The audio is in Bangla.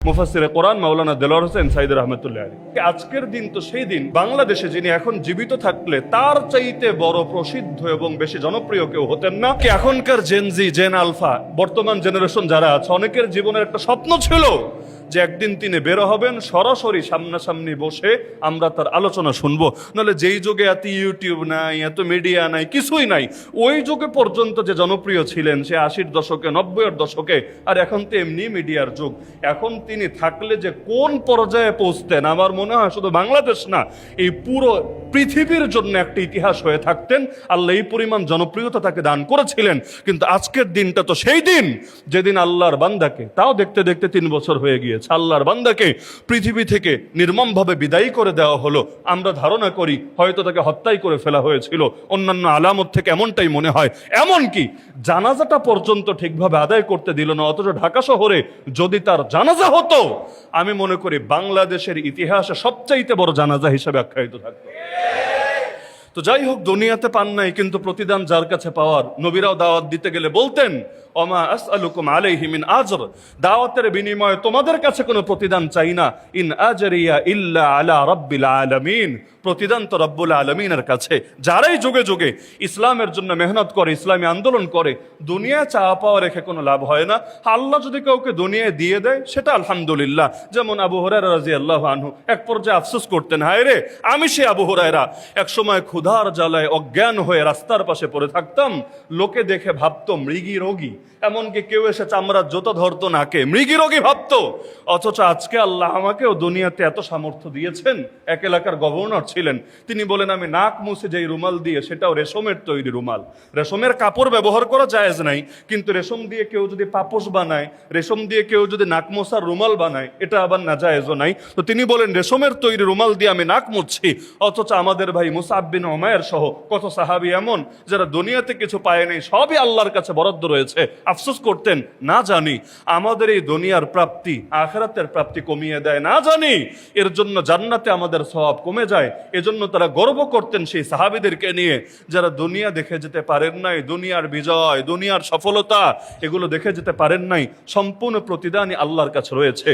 মুফাসসিরে কোরআন মাওলানা দেলোয়ার হোসেন সাইদ রহমতুল্লাহ আলী। আজকের দিন তো সেই দিন, বাংলাদেশে যিনি এখন জীবিত থাকলে তার চাইতে বড় প্রসিদ্ধ এবং বেশি জনপ্রিয় কেউ হতেন না। এখনকার জেনজি, জেন আলফা, বর্তমান জেনারেশন যারা আছে, অনেকের জীবনের একটা স্বপ্ন ছিল যে একদিন তিনি বেরো হবেন, সরাসরি সামনাসামনি বসে আমরা তার আলোচনা শুনবো। নাহলে যেই যুগে এত ইউটিউব নাই, এত মিডিয়া নাই, কিছুই নাই, ওই যুগে পর্যন্ত যে জনপ্রিয় ছিলেন সে 80-র দশকে, 90-এর দশকে, আর এখন তো এমনি মিডিয়ার যুগ। এখন তিনি থাকলে যে কোন পর্যায়ে পৌঁছতেন, আমার মনে হয় শুধু বাংলাদেশ না, এই পুরো পৃথিবীর জন্য একটা ইতিহাস হয়ে থাকতেন। আল্লাহ এই পরিমাণ জনপ্রিয়তা তাকে দান করেছিলেন। কিন্তু আজকের দিনটা তো সেই দিন যেদিন আল্লাহর বান্দাকে, তাও দেখতে দেখতে 3 বছর হয়ে গিয়েছে, আল্লাহর বান্দাকে পৃথিবী থেকে নির্মমভাবে বিদায়ী করে দেওয়া হলো। আমরা ধারণা করি হয়তো তাকে হত্যাই করে ফেলা হয়েছিল, অন্যান্য আলামত থেকে এমনটাই মনে হয়। এমনকি জানাজাটা পর্যন্ত ঠিকভাবে আদায় করতে দিল না। অথচ ঢাকা শহরে যদি তার জানাজা হতো, আমি মনে করি বাংলাদেশের ইতিহাসে সবচাইতে বড় জানাজা হিসেবে আখ্যায়িত থাকতো। তো যাই হোক, দুনিয়াতে পান নাই, কিন্তু প্রতিদান যার কাছে পাওয়ার। নবীরাও দাওয়াত দিতে গেলে বলতেন, ওমা আসআলুকুম আলাইহি মিন আজর, দাওয়াতের বিনিময়ে তোমাদের কাছে কোনো প্রতিদান চাই না। ইন আজরিয়া ইল্লা আলা রাব্বিল আলামিন, প্রতিদান তো রব্বুল আলমিনের কাছে। যারাই যুগে যুগে ইসলামের জন্য মেহনত করে, ইসলামী আন্দোলন করে, দুনিয়া চাওয়া পাওয়া রেখে কোনো লাভ হয় না। আল্লাহ যদি কাউকে দুনিয়ায় দিয়ে দেয় সেটা আলহামদুলিল্লাহ। যেমন আবু হুরায়রা রাদিয়াল্লাহু আনহু এক পর্যায়ে আফসোস করতেন, হায় রে, আমি সে আবু হুরায়রা, এক সময় ক্ষুধার জ্বালায় অজ্ঞান হয়ে রাস্তার পাশে পড়ে থাকতাম, লোকে দেখে ভাবতো মৃগী রোগী, এমনকি কেউ এসে চামড়ার জুতো ধরতো নাকে, মৃগী রোগী ভাবতো। অথচ আজকে আল্লাহ আমাকেও দুনিয়াতে এত সামর্থ্য দিয়েছেন। এক এলাকার গভর্নর ছিলেন, তিনি বলেন, আমি নাক মুছে যেই রুমাল দিয়ে, সেটাও রেশমের তৈরি রুমাল। রেশমের কাপড় ব্যবহার করা জায়েজ নাই, কিন্তু রেশম দিয়ে কেউ যদি পাপোশ বানায়, রেশম দিয়ে কেউ যদি নাক মোছার রুমাল বানায়, এটা আবার নাজায়েজও নাই। তো তিনি বলেন, রেশমের তৈরি রুমাল দিয়ে আমি নাক মুছছি। অথচ আমাদের ভাই মুসআব বিন উমাইর সহ কত সাহাবী এমন যারা দুনিয়াতে কিছু পায় নাই, সবই আল্লাহর কাছে বরাদ্দ রয়েছে। আফসোস করতেন, না জানি আমাদের এই দুনিয়ার প্রাপ্তি আখিরাতের প্রাপ্তি কমিয়ে দেয়, না জানি এর জন্য জান্নাতে আমাদের সওয়াব কমে যায়। এজন্য তারা গর্ব করতেন সেই সাহাবীদেরকে নিয়ে, যারা দুনিয়া দেখে যেতে পারেন নাই, দুনিয়ার বিজয়, দুনিয়ার সফলতা, এগুলো দেখে যেতে পারেন নাই। সম্পূর্ণ প্রতিদানই আল্লাহর কাছে রয়েছে।